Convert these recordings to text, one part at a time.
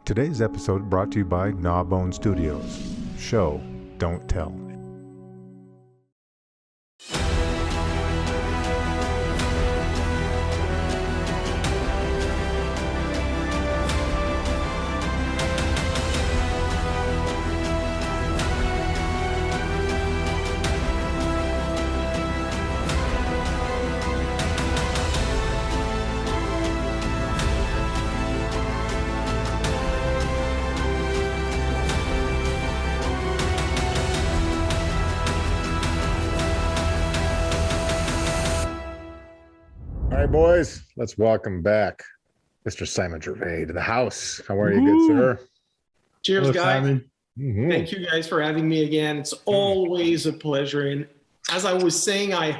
Today's episode brought to you by Gnawbone Studios. Show, don't tell. All right, boys, let's welcome back Mr. Simon Gervais to the house. How are you, good sir? Cheers, Hello, guys. Simon. Mm-hmm. Thank you guys for having me again. It's always a pleasure. And as I was saying, I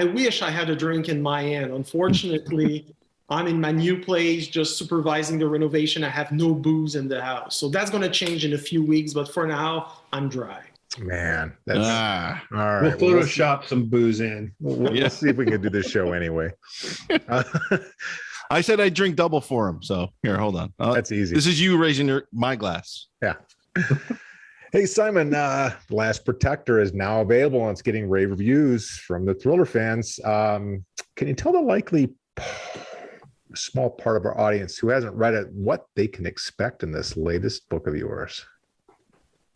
wish I had a drink in my hand. Unfortunately, I'm in my new place, just supervising the renovation. I have no booze in the house. So that's going to change in a few weeks. But for now, I'm dry. Man, that's all right. We'll Photoshop some booze in. We'll see if we can do this show anyway. I said I'd drink double for him. So here, hold on. That's easy. This is you raising my glass. Yeah. Hey, Simon, Last Protector is now available and it's getting rave reviews from the thriller fans. Can you tell the likely small part of our audience who hasn't read it what they can expect in this latest book of yours?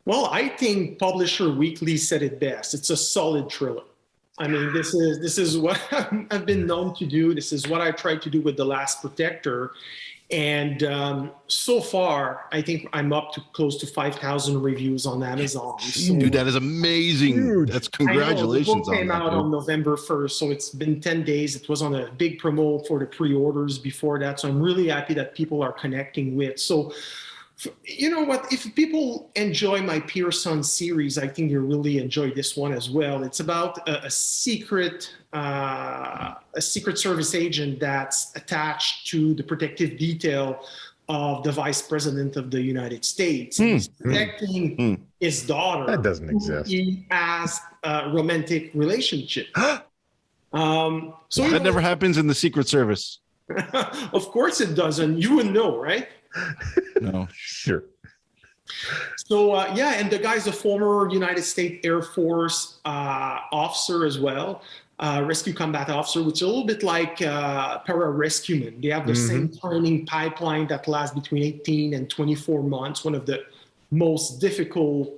Well, I think Publisher Weekly said it best. It's a solid thriller. I mean, this is what I've been known to do. This is what I tried to do with The Last Protector. And so far, I think I'm up to close to 5,000 reviews on Amazon. So, Dude, that is amazing. Huge. That's congratulations. I know, the book came out on November 1st, so it's been 10 days. It was on a big promo for the pre-orders before that. So I'm really happy that people are connecting with. So you know what? If people enjoy my Pearson series, I think you'll really enjoy this one as well. It's about a secret service agent that's attached to the protective detail of the vice president of the United States. He's protecting his daughter. That doesn't exist. He has a romantic relationship. So that never happens in the Secret Service. Of course it doesn't. You would know, right? No. Sure. So, and the guy's a former United States Air Force officer as well, rescue combat officer, which is a little bit like para-rescuemen. They have the same training pipeline that lasts between 18 and 24 months, one of the most difficult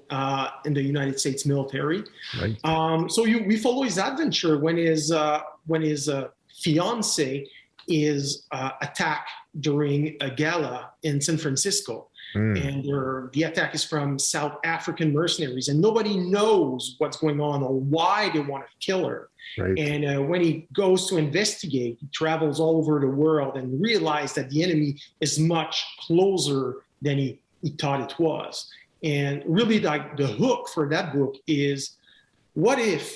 in the United States military. Right. So we follow his adventure when his fiance is attacked during a gala in San Francisco. And the attack is from South African mercenaries, and nobody knows what's going on or why they want to kill her. Right. And when he goes to investigate, he travels all over the world and realizes that the enemy is much closer than he thought it was. And really, like, the hook for that book is, what if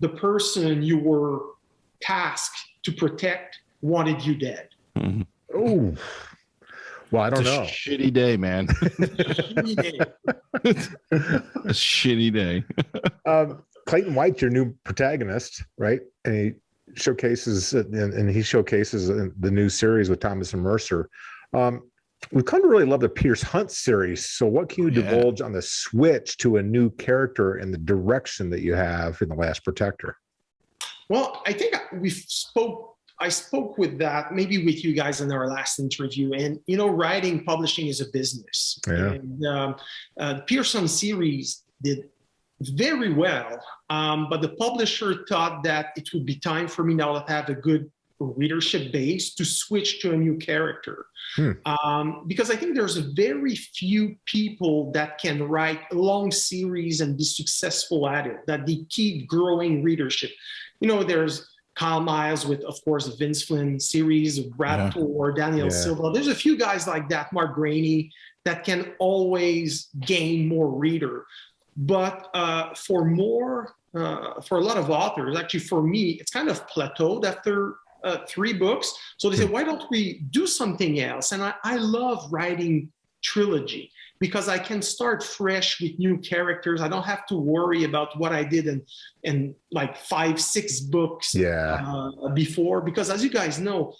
the person you were tasked to protect wanted you dead? Mm-hmm. Oh, well, I don't know. Shitty day, man. A shitty day. Clayton White's your new protagonist, right? And he showcases the new series with Thomas and Mercer. We've come to really love the Pierce Hunt series. So what can you divulge on the switch to a new character and the direction that you have in The Last Protector? Well, I think I spoke with that, maybe with you guys in our last interview. And, writing, publishing is a business. Yeah. And the Pearson series did very well. But the publisher thought that it would be time for me, now that I have a good readership base, to switch to a new character. Because I think there's very few people that can write a long series and be successful at it, that they keep growing readership. There's Kyle Miles with, of course, the Vince Flynn series, Brad Thor, Daniel Silva. There's a few guys like that, Mark Graney, that can always gain more reader. But for a lot of authors, actually for me, it's kind of plateaued after 3 books. So they say, why don't we do something else? And I love writing trilogy, because I can start fresh with new characters. I don't have to worry about what I did in like 5-6 books before. Because as you guys know,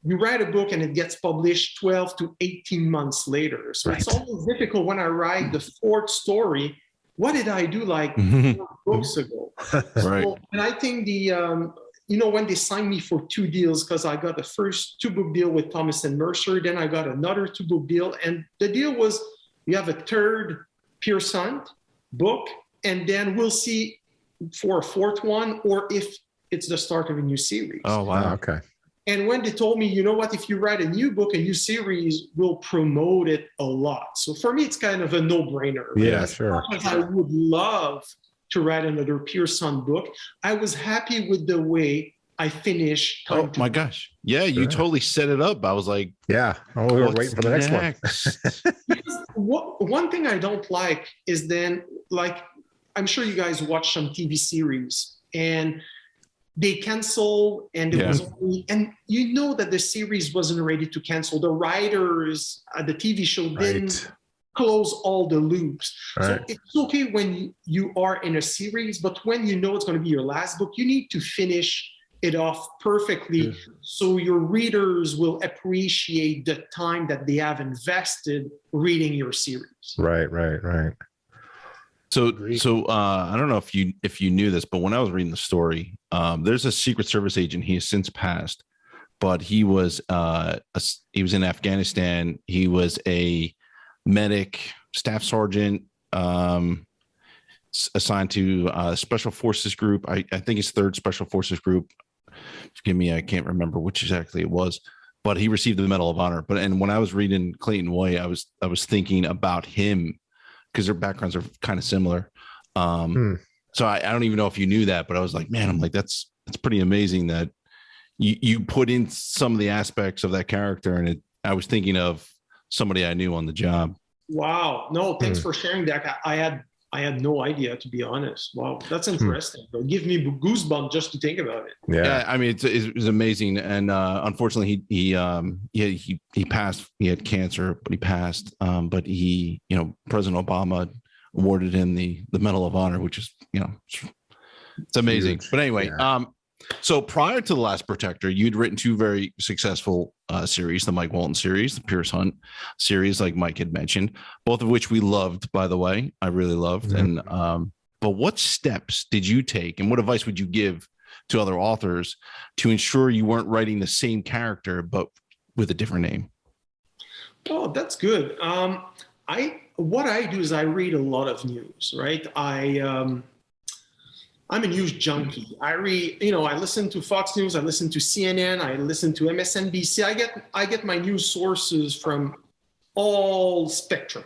you write a book and it gets published 12 to 18 months later. So it's always difficult when I write the fourth story. What did I do like 4 books ago? Right. So, and I think when they signed me for 2 deals, because I got the first 2-book deal with Thomas and Mercer, then I got another 2-book deal. And the deal was you have a third Pierce Hunt book, and then we'll see for a fourth one, or if it's the start of a new series. Oh, wow. Okay. And when they told me, you know what, if you write a new book, a new series, we'll promote it a lot. So for me, it's kind of a no-brainer. Yeah, as sure. much as I would love to write another Pierce Hunt book, I was happy with the way I finished. Oh my gosh. Yeah, you totally set it up. I was like, yeah. Oh, we were waiting for the next one. Because one thing I don't like is then, like, I'm sure you guys watch some TV series and they cancel, and it was only, and you know that the series wasn't ready to cancel. The writers at the TV show didn't close all the loops. So it's okay when you are in a series, but when you know it's going to be your last book, you need to finish it off perfectly so your readers will appreciate the time that they have invested reading your series. Right. So I don't know if you knew this, but when I was reading the story, there's a Secret Service agent. He has since passed, but he was in Afghanistan. He was a medic, staff sergeant, assigned to Special Forces Group. I think it's 3rd Special Forces Group. Forgive me, I can't remember which exactly it was, but he received the Medal of Honor. And when I was reading Clayton White, I was thinking about him, because their backgrounds are kind of similar. So I don't even know if you knew that, but I was like, man, I'm like, that's pretty amazing that you put in some of the aspects of that character. And I was thinking of somebody I knew on the job. Wow. No, thanks for sharing that. I had no idea, to be honest. Wow, that's interesting. It'll give me goosebumps just to think about it. Yeah, I mean, it was amazing, and unfortunately, he passed. He had cancer, but he passed. But President Obama awarded him the Medal of Honor, which is, it's amazing. Huge. But anyway, so prior to The Last Protector, you'd written 2 very successful series, the Mike Walton series, the Pierce Hunt series, like Mike had mentioned, both of which we loved, by the way. I really loved. And but what steps did you take, and what advice would you give to other authors to ensure you weren't writing the same character but with a different name? Oh, that's good. What I do is I read a lot of news, right? I'm a news junkie. I read, I listen to Fox News, I listen to CNN, I listen to MSNBC. I get my news sources from all spectrum.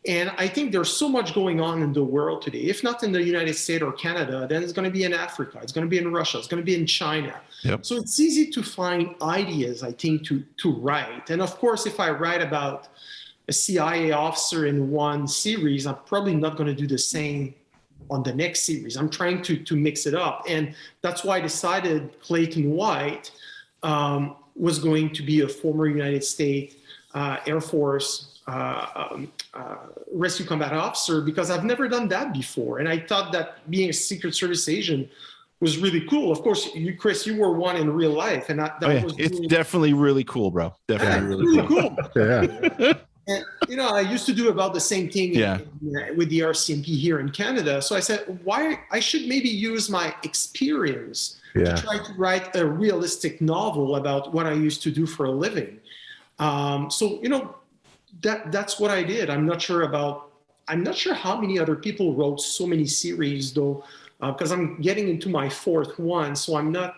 And I think there's so much going on in the world today. If not in the United States or Canada, then it's going to be in Africa, it's going to be in Russia, it's going to be in China. Yep. So it's easy to find ideas, I think, to write. And of course, if I write about a CIA officer in one series, I'm probably not going to do the same on the next series. I'm trying to mix it up. And that's why I decided Clayton White was going to be a former United States Air Force rescue combat officer, because I've never done that before. And I thought that being a Secret Service agent was really cool. Of course, Chris, you were one in real life. And it's definitely really cool, bro. Definitely really cool. Yeah. And, I used to do about the same thing with the RCMP here in Canada. So I said, I should maybe use my experience to try to write a realistic novel about what I used to do for a living. That's what I did. I'm not sure how many other people wrote so many series, though, because I'm getting into my 4th one. So I'm not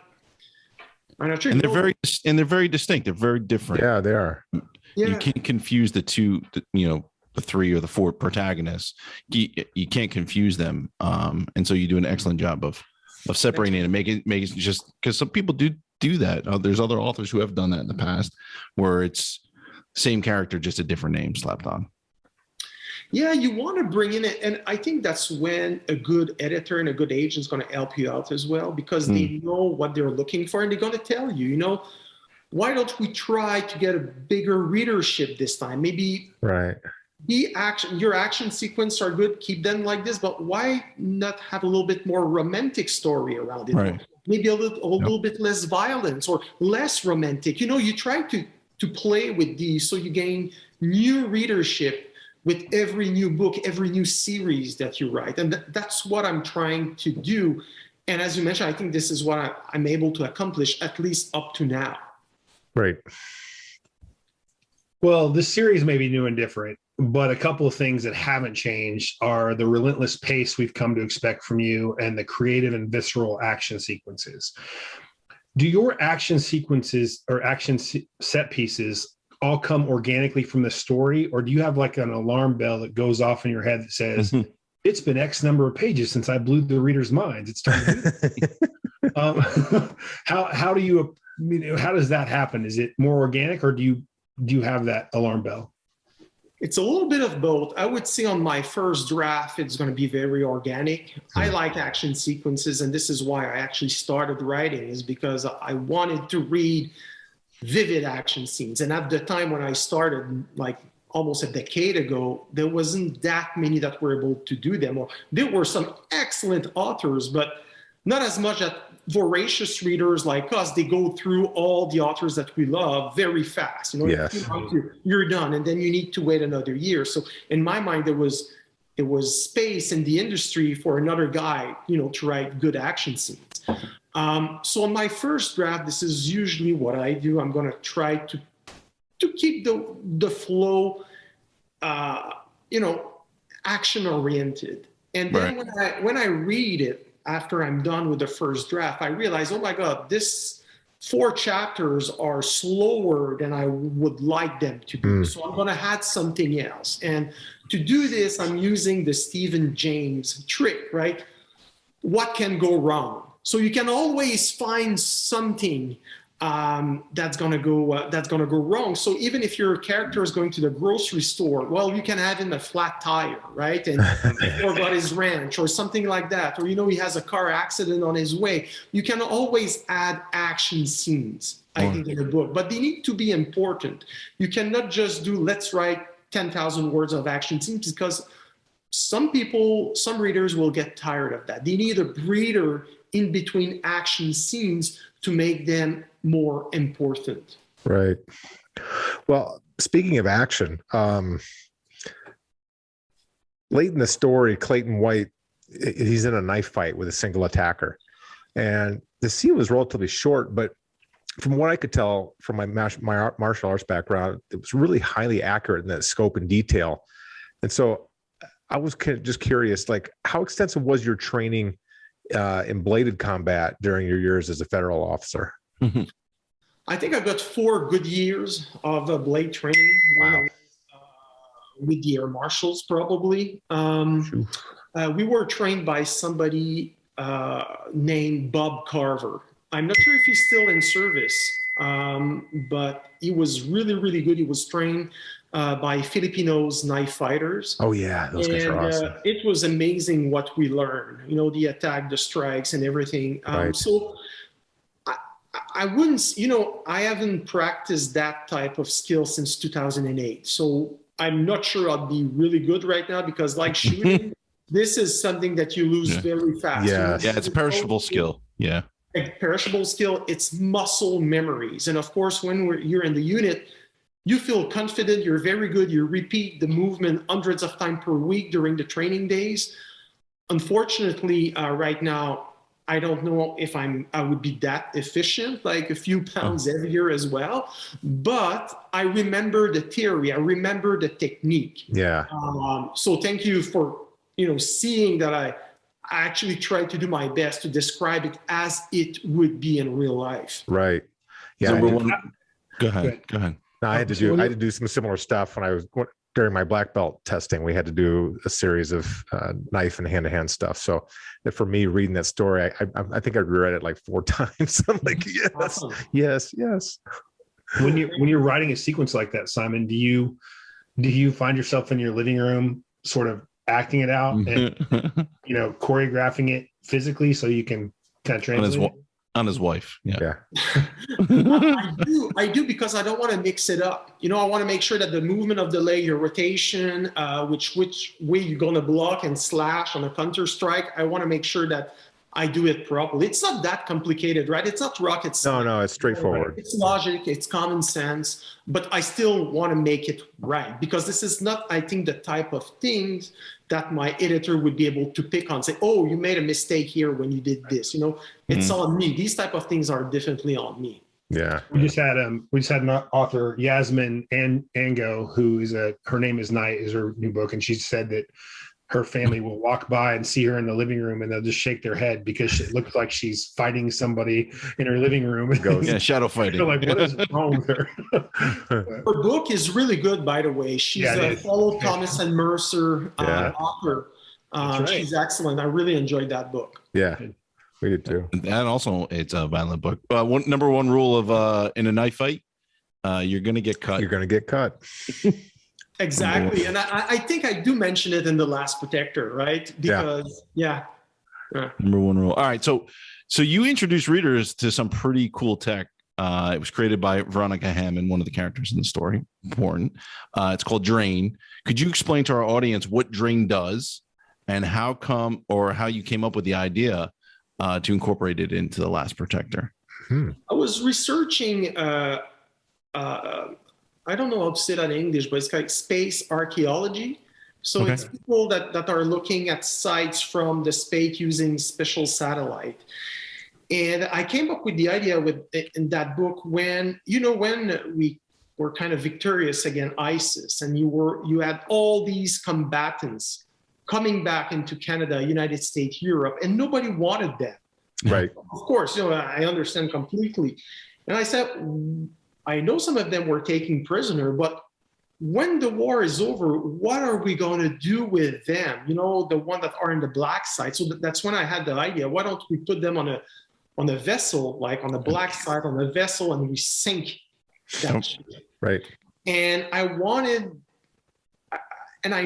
sure. And they're very distinct. They're very different. Yeah, they are. Yeah. You can't confuse the 2, the 3 or the 4 protagonists. You can't confuse them. And so you do an excellent job of separating it and making just, because some people do that. There's other authors who have done that in the past, where it's same character, just a different name slapped on. Yeah, you want to bring in it. And I think that's when a good editor and a good agent is going to help you out as well, because they know what they're looking for, and they're going to tell you, why don't we try to get a bigger readership this time? Maybe your action sequence are good, keep them like this, but why not have a little bit more romantic story around it? Right. maybe a little bit less violence or less romantic. You try to play with these so you gain new readership with every new book, every new series that you write. And that's what I'm trying to do. And as you mentioned, I think this is what I'm able to accomplish, at least up to now. Right. Well, this series may be new and different, but a couple of things that haven't changed are the relentless pace we've come to expect from you and the creative and visceral action sequences. Do your action sequences or action set pieces all come organically from the story, or do you have like an alarm bell that goes off in your head that says, it's been X number of pages since I blew the reader's minds, it's time to do this? How do you, how does that happen? Is it more organic, or do you have that alarm bell? It's a little bit of both. I would say on my first draft, it's going to be very organic. I like action sequences, and this is why I actually started writing, is because I wanted to read vivid action scenes. And at the time when I started, like almost a decade ago, there wasn't that many that were able to do them. Or there were some excellent authors, but not as much that voracious readers like us, they go through all the authors that we love very fast. Yes. You're done, and then you need to wait another year. So in my mind, there was space in the industry for another guy, to write good action scenes. So on my first draft, this is usually what I do. I'm going to try to keep the flow, action oriented. And then when I read it, after I'm done with the first draft, I realize, oh my God, this 4 chapters are slower than I would like them to be. So I'm going to add something else. And to do this, I'm using the Stephen James trick, right? What can go wrong? So you can always find something that's gonna go wrong. So even if your character is going to the grocery store, well, you can have him a flat tire, right? And or got his ranch or something like that. Or he has a car accident on his way. You can always add action scenes, I think, in a book, but they need to be important. You cannot just do, let's write 10,000 words of action scenes, because some readers will get tired of that. They need a breather in between action scenes to make them more important. Right. Well, speaking of action, late in the story, Clayton White, he's in a knife fight with a single attacker. And the scene was relatively short, but from what I could tell from my martial arts background, it was really highly accurate in that scope and detail. And so I was just curious, like, how extensive was your training in bladed combat during your years as a federal officer? I think I got 4 good years of blade training. Wow. With the Air Marshals, probably. We were trained by somebody named Bob Carver. I'm not sure if he's still in service, but he was really, really good. He was trained by Filipinos knife fighters. Oh yeah, those guys are awesome. It was amazing what we learned. The attack, the strikes, and everything. Right. So I wouldn't. I haven't practiced that type of skill since 2008. So I'm not sure I'll be really good right now, because, like shooting, this is something that you lose very fast. Yeah. Yeah, it's a perishable skill. Yeah. A perishable skill. It's muscle memories, and of course, when you're in the unit, you feel confident, you're very good, you repeat the movement hundreds of times per week during the training days. Unfortunately, right now, I don't know if I would be that efficient, like a few pounds heavier as well, but I remember the theory, I remember the technique. Yeah. So thank you for, seeing that I actually tried to do my best to describe it as it would be in real life. Right. Yeah. Go ahead. No, I had to do some similar stuff when I was during my black belt testing. We had to do a series of knife and hand-to-hand stuff. So for me, reading that story, I think I reread it like 4 times. I'm like, yes, awesome. yes. When you're writing a sequence like that, Simon, do you find yourself in your living room sort of acting it out and choreographing it physically so you can kind of translate it? On his wife. Yeah. I do, because I don't want to mix it up. I want to make sure that the movement of the leg, your rotation, which way you're going to block and slash on a counter strike, I want to make sure that I do it properly. It's not that complicated, right? It's not rocket science. No, it's straightforward. It's logic, it's common sense, but I still want to make it right because this is not, I think, the type of things that my editor would be able to pick on, say, oh, you made a mistake here when you did this. It's on me. These type of things are definitely on me. Yeah. We just had an author, Yasmin Ango, who is Her Name is Night is her new book, and she said that her family will walk by and see her in the living room and they'll just shake their head because it looks like she's fighting somebody in her living room. Yeah, shadow fighting. They're like, what is wrong with her? Her book is really good, by the way. She's a fellow Thomas and Mercer author. Right. She's excellent. I really enjoyed that book. Yeah, we did too. And also, it's a violent book. Number one rule of in a knife fight, you're going to get cut. You're going to get cut. Exactly. And I think I do mention it in The Last Protector, right? Because, Number one rule. All right. So you introduced readers to some pretty cool tech. It was created by Veronica Hammond, one of the characters in the story. Important. It's called Drain. Could you explain to our audience what Drain does and how you came up with the idea to incorporate it into The Last Protector? I was researching I don't know how to say that in English, but it's like space archaeology. So it's people that are looking at sites from the space using special satellite. And I came up with the idea in that book when we were kind of victorious against ISIS, and you had all these combatants coming back into Canada, United States, Europe, and nobody wanted them. Right. Of course, I understand completely. And I said, I know some of them were taken prisoner, but when the war is over, what are we going to do with them? The one that are in the black side. So that's when I had the idea, why don't we put them on a vessel, like on the black side on a vessel, and we sink that ship. Right. And I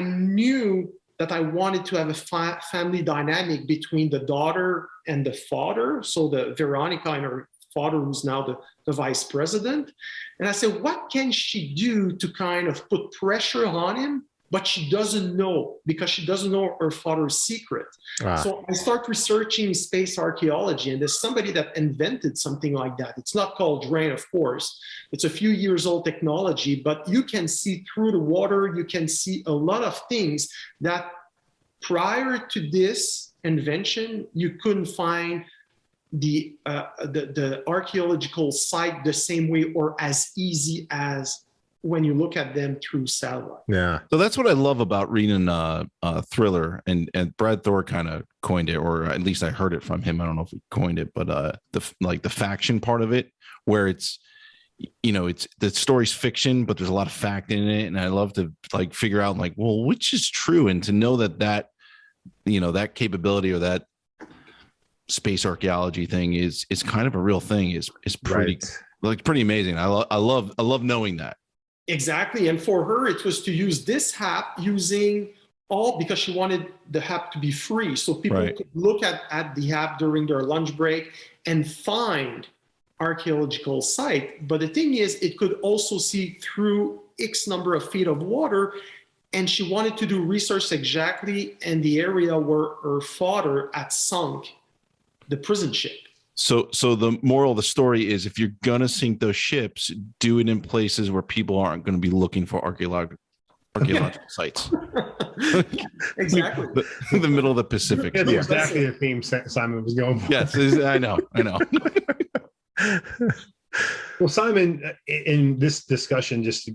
knew that I wanted to have a family dynamic between the daughter and the father. So the Veronica and her father, who's now the vice president. And I said, what can she do to kind of put pressure on him? But she doesn't know, because she doesn't know her father's secret. So I start researching space archaeology, and there's somebody that invented something like that. It's not called Drain, of course. It's a few years old technology, but you can see through the water. You can see a lot of things that prior to this invention, you couldn't find the archaeological site the same way or as easy as when you look at them through satellite. Yeah. So that's what I love about reading Thriller, and Brad Thor kind of coined it, or at least I heard it from him. I don't know if he coined it, but the faction part of it, where it's the story's fiction, but there's a lot of fact in it, and I love to figure out which is true, and to know that that capability or that space archaeology thing is kind of a real thing is pretty pretty amazing. I love knowing that. Exactly. And for her, it was to use this app because she wanted the app to be free. So people could look at the app during their lunch break and find archaeological site. But the thing is, it could also see through X number of feet of water. And she wanted to do research exactly in the area where her father had sunk the prison ship. So the moral of the story is, if you're going to sink those ships, do it in places where people aren't going to be looking for archaeological sites. Exactly. The middle of the Pacific. That's exactly the theme Simon was going for. Yes, I know. Well, Simon, in this discussion just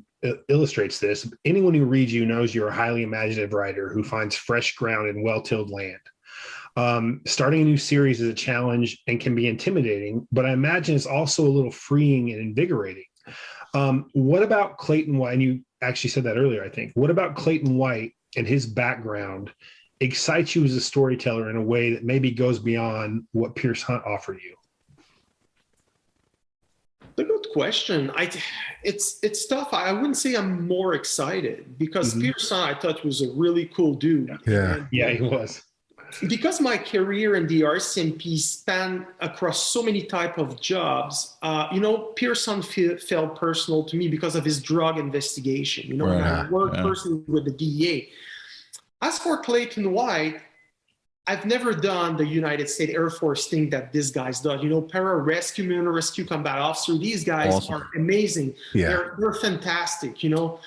illustrates this. Anyone who reads you knows you're a highly imaginative writer who finds fresh ground in well-tilled land. Starting a new series is a challenge and can be intimidating, but I imagine it's also a little freeing and invigorating. What about Clayton White? And you actually said that earlier, I think. What about Clayton White and his background excites you as a storyteller in a way that maybe goes beyond what Pierce Hunt offered you? A good question. It's tough. I wouldn't say I'm more excited, because Pierce Hunt, I thought, was a really cool dude. Yeah, he was. Because my career in the RCMP spanned across so many type of jobs, Pierce Hunt felt personal to me because of his drug investigation. I worked personally with the DEA. As for Clayton White, I've never done the United States Air Force thing that this guy's done. You know, para-rescue, rescue combat officer. These guys Awesome. are amazing. Yeah. They're fantastic. You know,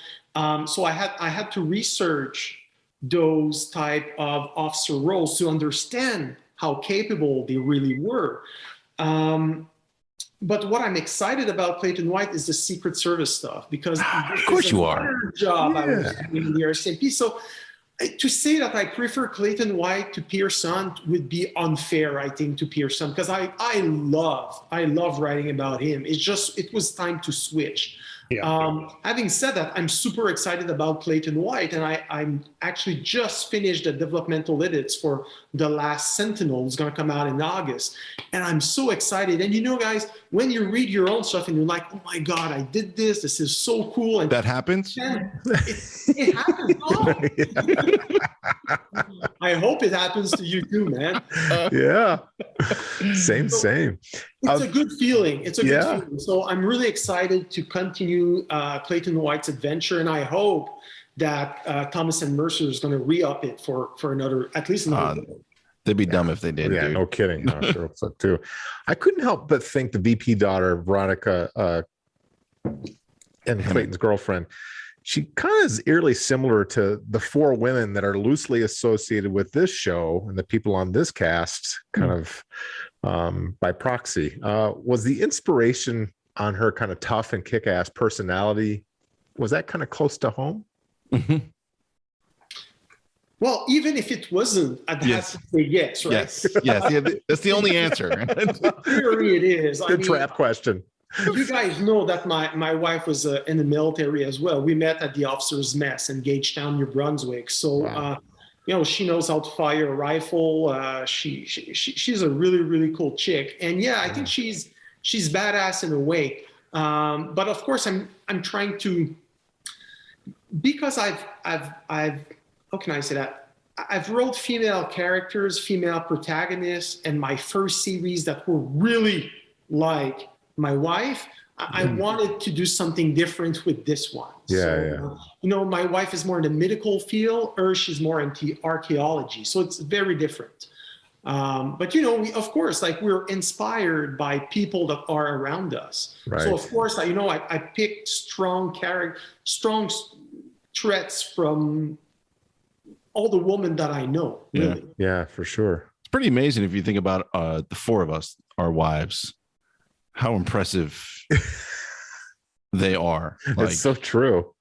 so I had to research those type of officer roles to understand how capable they really were. But what I'm excited about Clayton White is the Secret Service stuff, because of course you are. Job I was doing in the RCMP. So to say that I prefer Clayton White to Pierce Hunt would be unfair, I think, to Pierce Hunt, because I love writing about him. It was time to switch. Yeah. Having said that, I'm super excited about Clayton White, and I'm actually just finished the developmental edits for The Last Sentinel. It's going to come out in August, and I'm so excited. And you know, guys, when you read your own stuff and you're like, oh my God, I did this. This is so cool. And That happens? it happens. I hope it happens to you too, man. Yeah. Same. It's a good feeling. It's a good feeling. So I'm really excited to continue Clayton White's adventure, and I hope that Thomas and Mercer is going to re-up it for another, at least another. They'd be dumb if they did. Yeah, dude. no kidding. I'm sure so too. I couldn't help but think the VP daughter, Veronica, and Clayton's girlfriend, she kind of is eerily similar to the four women that are loosely associated with this show and the people on this cast, kind of by proxy. Was the inspiration on her kind of tough and kick-ass personality, was that kind of close to home? Mm-hmm. Well, even if it wasn't, I'd have to say yes, right? Yes. Yeah, that's the only answer. Theory it is. Good trap question. You guys know that my wife was in the military as well. We met at the officers' mess in Gagetown, New Brunswick. So, Wow. you know, she knows how to fire a rifle. She's a really, really cool chick. And yeah, I think she's badass in a way. But of course, I'm trying to, because I've how can I say that? I've wrote female characters, female protagonists, and my first series that were really like my wife. I wanted to do something different with this one. You know, my wife is more in the medical field, or she's more into archaeology. So it's very different. But, you know, of course, like, we're inspired by people that are around us. Right. So, of course, I picked strong threats from all the women that I know. Really. Yeah, for sure. It's pretty amazing if you think about the four of us, our wives, how impressive they are. Like, It's so true.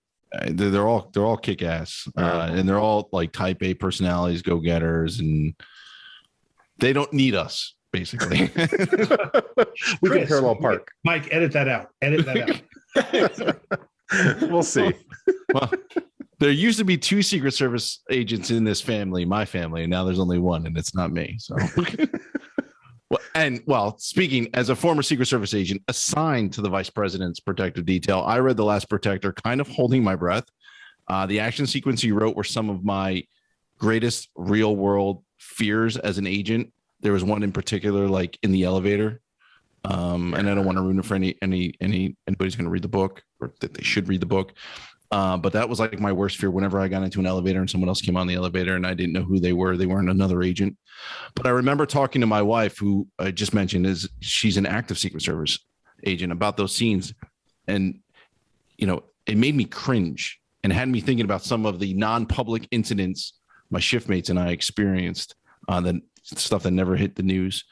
They're all kick-ass, and they're all like type A personalities, go-getters, and they don't need us, basically. We can parallel park. Mike, edit that out. We'll see. Well, there used to be 2 Secret Service agents in this family, my family, and now there's only one, and it's not me. So, speaking as a former Secret Service agent assigned to the Vice President's protective detail, I read The Last Protector kind of holding my breath. The action sequence you wrote were some of my greatest real world fears as an agent. There was one in particular, like in the elevator. And I don't want to ruin it for anybody's going to read the book, or that they should read the book. But that was like my worst fear whenever I got into an elevator and someone else came on the elevator and I didn't know who they were. They weren't another agent. But I remember talking to my wife, who I just mentioned she's an active Secret Service agent, about those scenes. And, you know, it made me cringe and had me thinking about some of the non-public incidents my shift mates and I experienced, the stuff that never hit the news.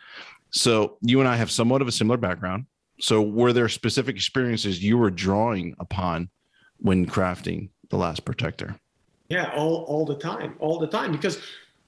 So you and I have somewhat of a similar background. So were there specific experiences you were drawing upon when crafting The Last Protector? Yeah, all the time, because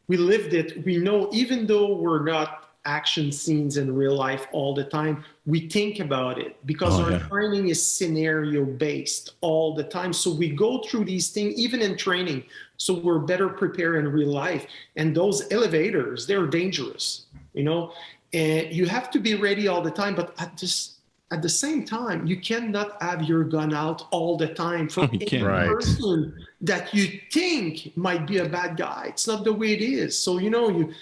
we lived it. We know, even though we're not action scenes in real life all the time, we think about it, because our training is scenario based all the time. So we go through these things, even in training, so we're better prepared in real life. And those elevators, they're dangerous, you know, and you have to be ready all the time. But at the same time, you cannot have your gun out all the time for any person that you think might be a bad guy. It's not the way it is. So, you know,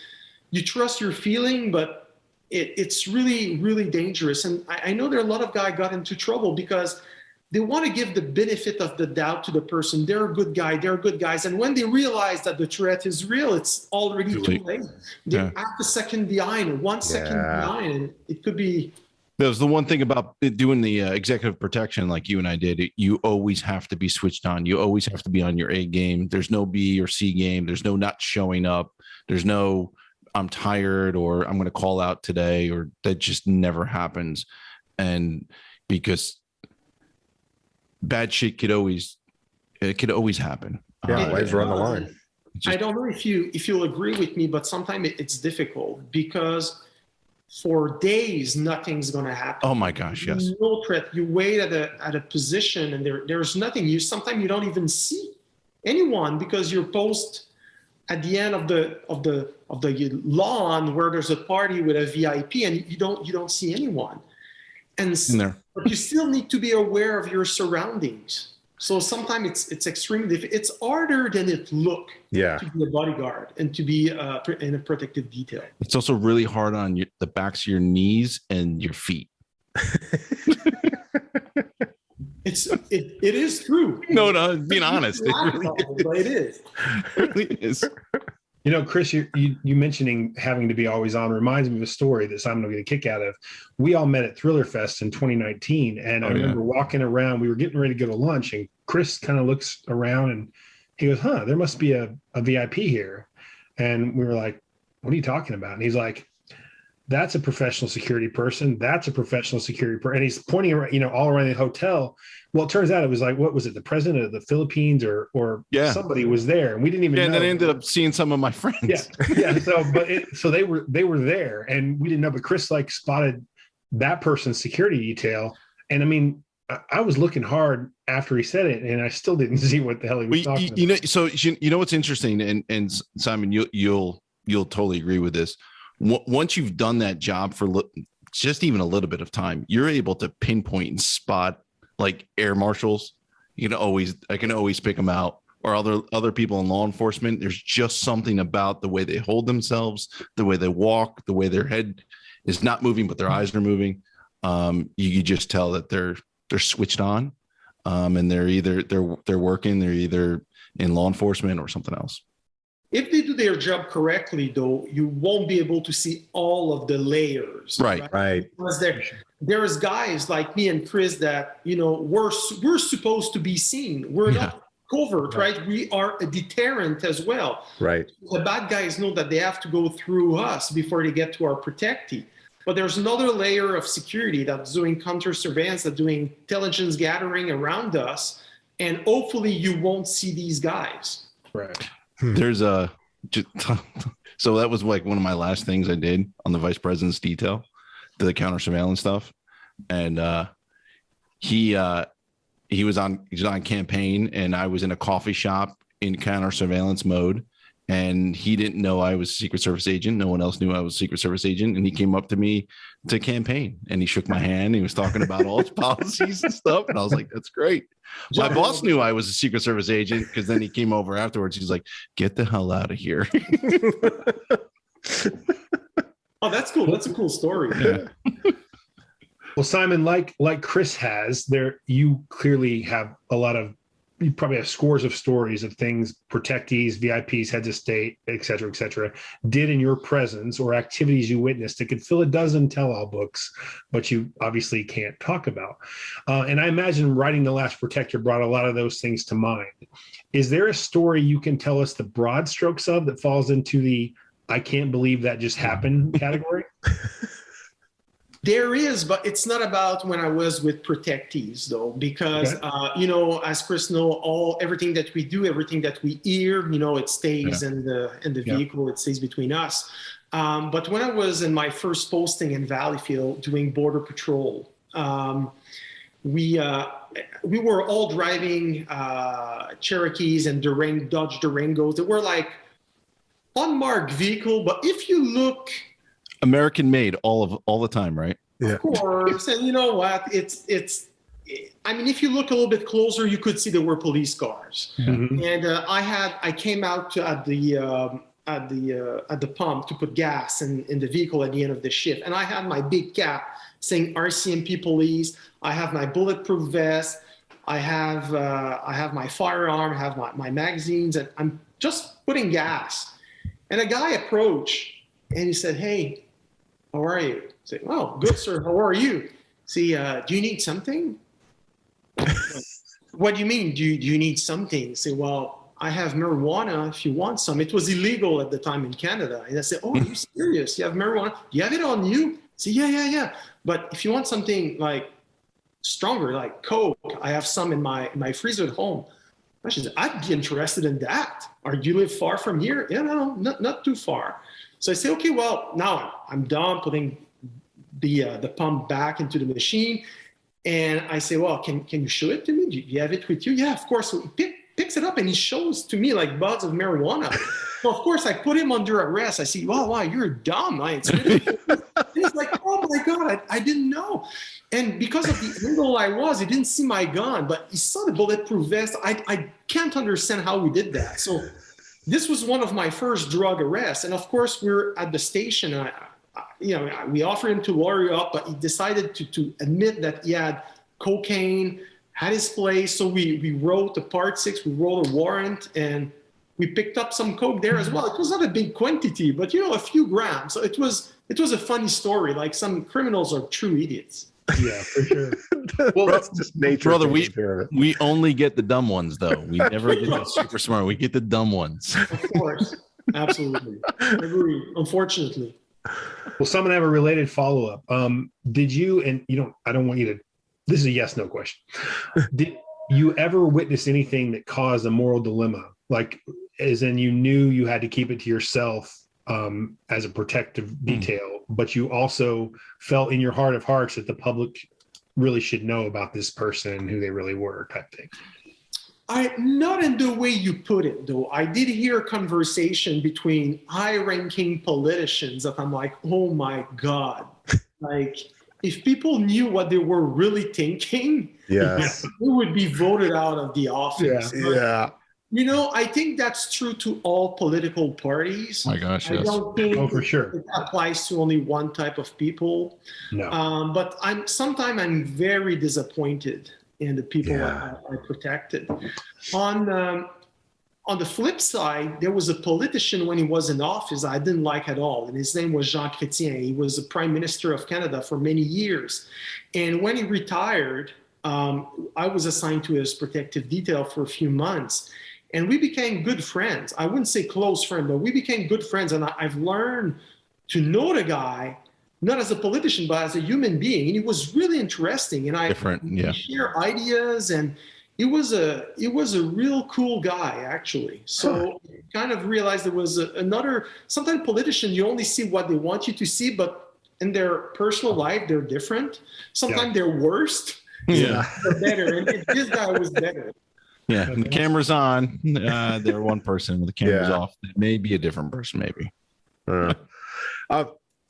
you trust your feeling, but it's really, really dangerous. And I know there are a lot of guys got into trouble because they want to give the benefit of the doubt to the person. They're a good guy. They're good guys. And when they realize that the threat is real, it's already too late. They're half a second behind, or 1 second behind, and it could be. That was the one thing about doing the executive protection like you and I did. You always have to be switched on. You always have to be on your A game. There's no B or C game. There's no not showing up. There's no I'm tired or I'm going to call out today, or that just never happens. And because bad shit could always happen. Yeah, lives are on the line. I don't know if you'll agree with me, but sometimes it's difficult because for days nothing's going to happen. Oh my gosh, yes. No threat. You wait at a position and there's nothing. Sometimes you don't even see anyone because you're posted at the end of the lawn where there's a party with a VIP and you don't see anyone. And but you still need to be aware of your surroundings. So sometimes it's extremely difficult. It's harder than it looks to be a bodyguard and to be in a protective detail. It's also really hard on the backs of your knees and your feet. It is true. No, being honest, it is. It really is. You know, Chris, you mentioning having to be always on reminds me of a story that Simon will get a kick out of. We all met at Thriller Fest in 2019, and I remember walking around. We were getting ready to go to lunch, and Chris kind of looks around and he goes, there must be a VIP here. And we were like, what are you talking about? And he's like, that's a professional security person. That's a professional security person. And he's pointing around, all around the hotel. Well, it turns out it was like, what was it? The president of the Philippines or somebody was there, and we didn't even know. And then I ended up seeing some of my friends. Yeah. So they were there, and we didn't know. But Chris spotted that person's security detail, and I mean, I was looking hard after he said it, and I still didn't see what the hell he was talking about. So what's interesting, and Simon, you'll totally agree with this. Once you've done that job for just even a little bit of time, you're able to pinpoint and spot like air marshals. I can always pick them out, or other people in law enforcement. There's just something about the way they hold themselves, the way they walk, the way their head is not moving, but their eyes are moving. You just tell that they're switched on, and they're working. They're either in law enforcement or something else. If they do their job correctly, though, you won't be able to see all of the layers. Right. Because there's guys like me and Chris that, we're supposed to be seen. We're not covert, right? We are a deterrent as well. Right. The bad guys know that they have to go through us before they get to our protectee. But there's another layer of security that's doing counter surveillance, that's doing intelligence gathering around us. And hopefully you won't see these guys. Right. There's so that was like one of my last things I did on the vice president's detail, the counter surveillance stuff. And he was on campaign, and I was in a coffee shop in counter surveillance mode, and he didn't know I was a Secret Service agent. No one else knew I was a Secret Service agent. And he came up to me to campaign, and he shook my hand. He was talking about all his policies and stuff. And I was like, that's great. My boss knew I was a Secret Service agent, because then he came over afterwards. He's like, get the hell out of here. Oh, that's cool. That's a cool story. Yeah. Well, Simon, like Chris has, you clearly have you probably have scores of stories of things protectees, VIPs, heads of state, et cetera, did in your presence, or activities you witnessed that could fill a dozen tell-all books, but you obviously can't talk about. And I imagine writing The Last Protector brought a lot of those things to mind. Is there a story you can tell us the broad strokes of that falls into the I can't believe that just happened category? There is, but it's not about when I was with protectees, though, because, as Chris knows, everything that we do, everything that we hear, it stays in the vehicle. It stays between us. But when I was in my first posting in Valleyfield doing border patrol, we were all driving Cherokees and Dodge Durangos. They were like unmarked vehicle, but if you look. American made all the time, right? Yeah. Of course. And you know what? If you look a little bit closer, you could see there were police cars. Mm-hmm. And I came out at the pump to put gas in the vehicle at the end of the shift. And I had my big cap saying RCMP police. I have my bulletproof vest. I have my firearm, I have my magazines, and I'm just putting gas. And a guy approached and he said, "Hey, how are you?" I said, "Oh, good, sir. How are you?" See, do you need something? What do you mean? Do you need something? I say, "Well, I have marijuana if you want some." It was illegal at the time in Canada. And I said, "Oh, are you serious? You have marijuana? Do you have it on you?" I say, yeah. But if you want something like stronger, like Coke, I have some in my freezer at home. I said, "I'd be interested in that. Or do you live far from here?" "Yeah, no, not too far." So I say, "Okay, well, now I'm done putting the pump back into the machine." And I say, "Well, can you show it to me? Do you have it with you?" "Yeah, of course." So he picks it up and he shows to me like buds of marijuana. So of course I put him under arrest. I say, "Wow, you're dumb." It's really he's like, "Oh my God, I didn't know." And because of the angle I was, he didn't see my gun, but he saw the bulletproof vest. I can't understand how we did that. So this was one of my first drug arrests. And of course, we're at the station. And we offered him to lawyer up, but he decided to admit that he had cocaine, had his place. So we wrote a Part 6, we wrote a warrant, and we picked up some coke there as well. It was not a big quantity, but a few grams. So it was a funny story. Like, some criminals are true idiots. Yeah, for sure. Well, that's just nature. Brother, we only get the dumb ones, though. We never get the super smart. We get the dumb ones. Of course. Absolutely. I agree. Unfortunately. Well, some have a related follow-up. Did you, and I don't want you to, this is a yes/no question. Did you ever witness anything that caused a moral dilemma? Like, as in, you knew you had to keep it to yourself as a protective detail, but you also felt in your heart of hearts that the public really should know about this person, who they really were, type thing? Not in the way you put it, though. I did hear a conversation between high-ranking politicians that I'm like, oh my God. Like, if people knew what they were really thinking, yes, they would be voted out of the office. Yeah. I think that's true to all political parties. My gosh, I yes. don't think for sure. it applies to only one type of people. No. But sometimes I'm very disappointed in the people I protected. On the flip side, there was a politician when he was in office I didn't like at all, and his name was Jean Chrétien. He was the Prime Minister of Canada for many years. And when he retired, I was assigned to his protective detail for a few months. And we became good friends. I wouldn't say close friends, but we became good friends. And I've learned to know the guy, not as a politician, but as a human being. And he was really interesting. And we share ideas, and he was a real cool guy, actually. So kind of realized there was sometimes politicians, you only see what they want you to see, but in their personal life, they're different. Sometimes they're worse. Yeah. They're better. And this guy was better. Yeah, when the camera's on, they're one person. When the camera's off, it may be a different person, maybe.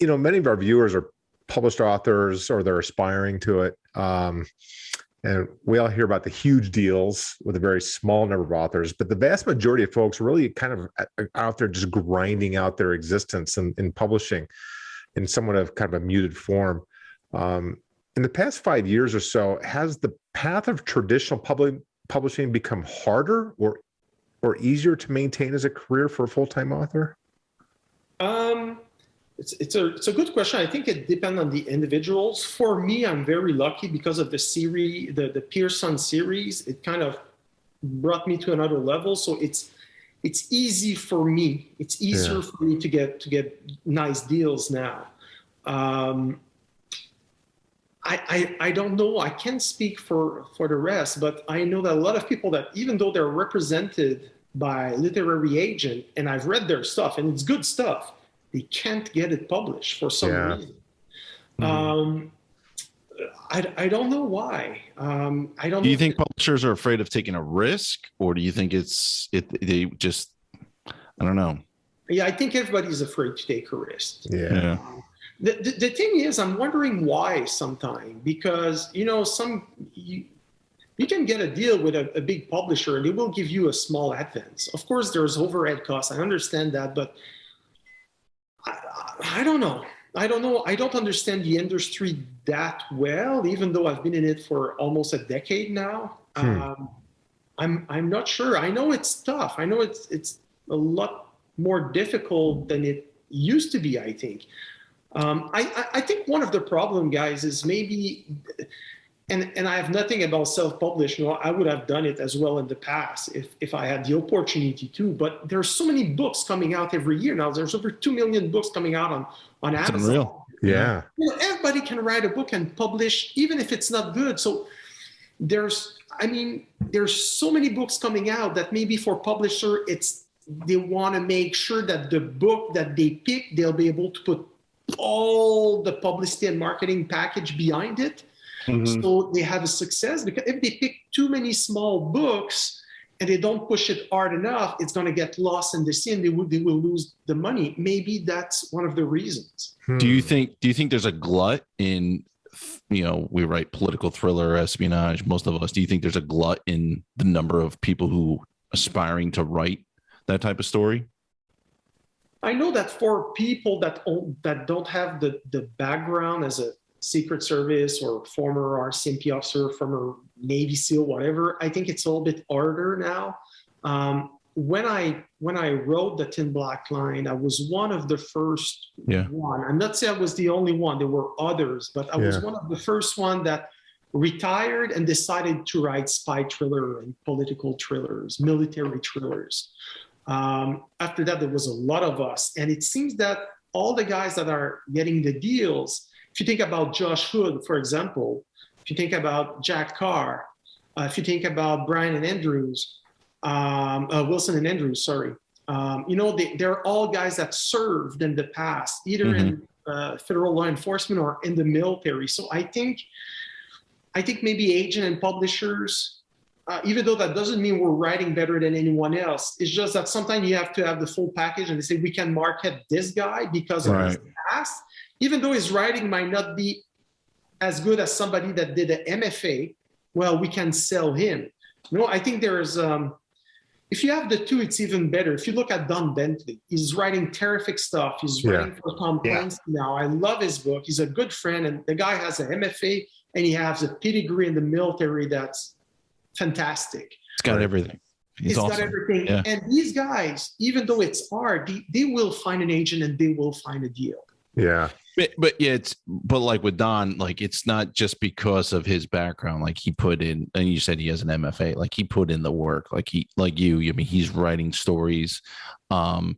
Many of our viewers are published authors, or they're aspiring to it. And we all hear about the huge deals with a very small number of authors, but the vast majority of folks are really kind of out there just grinding out their existence in publishing in somewhat of kind of a muted form. In the past 5 years or so, has the path of traditional publishing become harder or easier to maintain as a career for a full-time author? It's a good question. I think it depends on the individuals. For me, I'm very lucky because of the series, the Pearson series. It kind of brought me to another level. So it's easy for me. It's easier for me to get nice deals now. I don't know. I can't speak for the rest, but I know that a lot of people that, even though they're represented by literary agent, and I've read their stuff and it's good stuff, they can't get it published for some reason. Mm-hmm. I don't know why. I don't. Do you think publishers are afraid of taking a risk, or do you think they just, I don't know. Yeah, I think everybody's afraid to take a risk. Yeah. The thing is, I'm wondering why sometimes, because you can get a deal with a big publisher and they will give you a small advance. Of course, there's overhead costs. I understand that, but I don't know. I don't know. I don't understand the industry that well, even though I've been in it for almost a decade now. I'm not sure. I know it's tough. I know it's a lot more difficult than it used to be, I think. I think one of the problem, guys, is maybe, and I have nothing about self-published. I would have done it as well in the past if I had the opportunity to. But there's so many books coming out every year now. There's over 2 million books coming out on Amazon. It's unreal. Yeah. Everybody can write a book and publish, even if it's not good. So there's so many books coming out that maybe for publisher, they want to make sure that the book that they pick, they'll be able to put all the publicity and marketing package behind it. So they have a success. Because if they pick too many small books and they don't push it hard enough, it's going to get lost in the sea and they will lose the money. Maybe that's one of the reasons. Do you think there's a glut in, we write political thriller, espionage, most of us. Do you think there's a glut in the number of people who aspiring to write that type of story? I know that for people that don't have the background as a Secret Service or former RCMP officer, former Navy SEAL, whatever, I think it's a little bit harder now. When I wrote The Thin Black Line, I was one of the first one. I'm not saying I was the only one. There were others, but I was one of the first one that retired and decided to write spy thriller and political thrillers, military thrillers. After that, there was a lot of us. And it seems that all the guys that are getting the deals, if you think about Josh Hood, for example, if you think about Jack Carr, if you think about Brian and Andrews, Wilson and Andrews, sorry. They're all guys that served in the past, either in federal law enforcement or in the military. So I think maybe agent and publishers, even though that doesn't mean we're writing better than anyone else, it's just that sometimes you have to have the full package and they say, we can market this guy because of his past, even though his writing might not be as good as somebody that did an MFA, well, we can sell him. I think there's, if you have the two, it's even better. If you look at Don Bentley, he's writing terrific stuff. He's writing for Tom Clancy now. I love his book. He's a good friend, and the guy has an MFA, and he has a pedigree in the military that's fantastic. It's got everything. It's awesome. Got everything. Yeah. And these guys, even though it's hard, they will find an agent and they will find a deal. Yeah. But like with Don, like it's not just because of his background. Like he put in, and you said he has an MFA. Like he put in the work. Like he's writing stories, and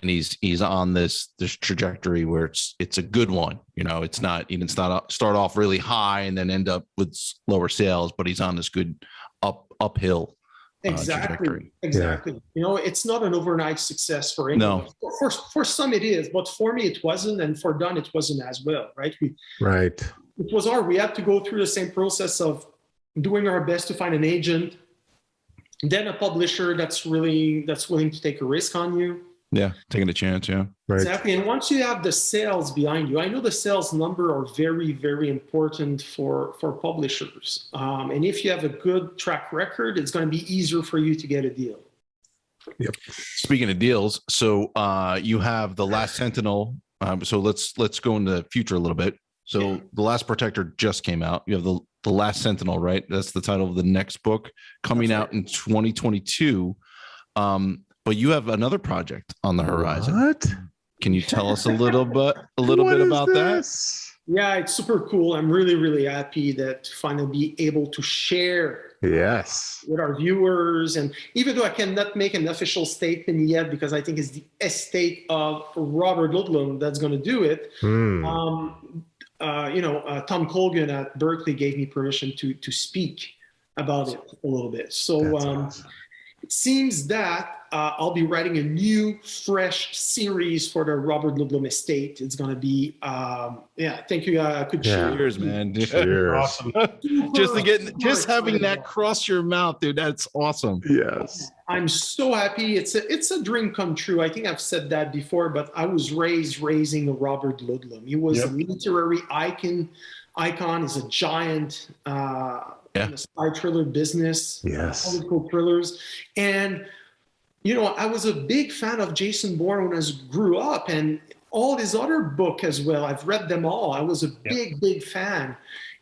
he's on this trajectory where it's a good one. It's not start off really high and then end up with lower sales, but he's on this good uphill. Exactly. It's not an overnight success for anyone. No. For some it is, but for me it wasn't, and for Don it wasn't as well, right? It was hard. We had to go through the same process of doing our best to find an agent, then a publisher that's willing to take a risk on you. Yeah, taking a chance, yeah. Right. Exactly. And once you have the sales behind you, I know the sales number are very, very important for publishers. And if you have a good track record, it's going to be easier for you to get a deal. Yep. Speaking of deals, so you have The Last Sentinel. So let's go into the future a little bit. So The Last Protector just came out. You have the Last Sentinel, right? That's the title of the next book coming out in 2022. But you have another project on the horizon. What? Can you tell us a little bit about that? Yeah, it's super cool. I'm really, really happy that finally be able to share with our viewers. And even though I cannot make an official statement yet, because I think it's the estate of Robert Ludlum that's going to do it. Tom Colgan at Berkeley gave me permission to speak about it a little bit. So awesome. It seems that I'll be writing a new, fresh series for the Robert Ludlum estate. It's going to be, thank you. Cheers, man. Cheers. Awesome. just having that cross your mouth, dude. That's awesome. Yes. I'm so happy. It's a dream come true. I think I've said that before, but I was raising a Robert Ludlum. He was a literary icon. He's a giant in the spy thriller business. Yes. Political thrillers. And I was a big fan of Jason Bourne when I grew up, and all his other book as well. I've read them all. I was a big fan.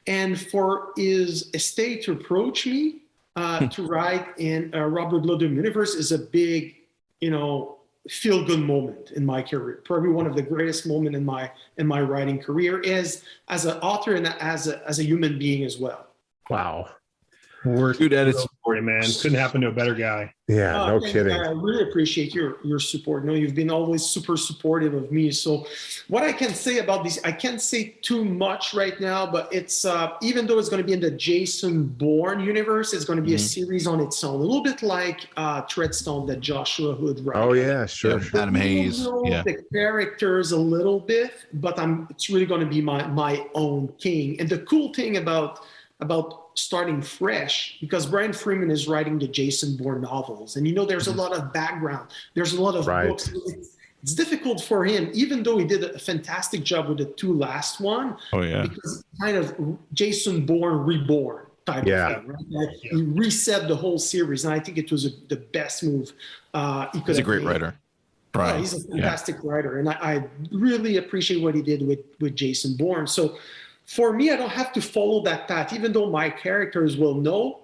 And for his estate to approach me to write in Robert Ludlum universe is a big, feel-good moment in my career. Probably one of the greatest moments in my writing career as an author and as a human being as well. Wow. Dude, that's for you, man. Couldn't happen to a better guy. Yeah, no kidding. I really appreciate your support. You've been always super supportive of me. So what I can say about this, I can't say too much right now, but it's even though it's going to be in the Jason Bourne universe, it's going to be a series on its own, a little bit like Treadstone that Joshua Hood wrote. Oh yeah, sure. Adam Hayes. The characters a little bit, but it's really going to be my own thing. And the cool thing about starting fresh, because Brian Freeman is writing the Jason Bourne novels, and there's a lot of background, there's a lot of books. It's difficult for him, even though he did a fantastic job with the two last one. Oh yeah, because kind of Jason Bourne reborn type of thing, right? He reset the whole series, and I think it was the best move he could. He's a great writer. Right, he's a fantastic writer, and I really appreciate what he did with Jason Bourne. So for me, I don't have to follow that path, even though my characters will know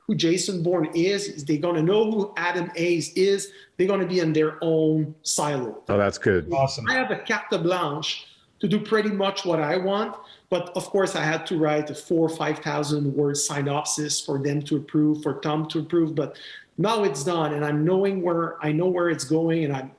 who Jason Bourne is. They're going to know who Adam Hayes is. They're going to be in their own silo. Oh, that's good. Awesome. I have a carte blanche to do pretty much what I want. But of course, I had to write a 4,000 or 5,000 word synopsis for them to approve, for Tom to approve. But now it's done, and I know where it's going, and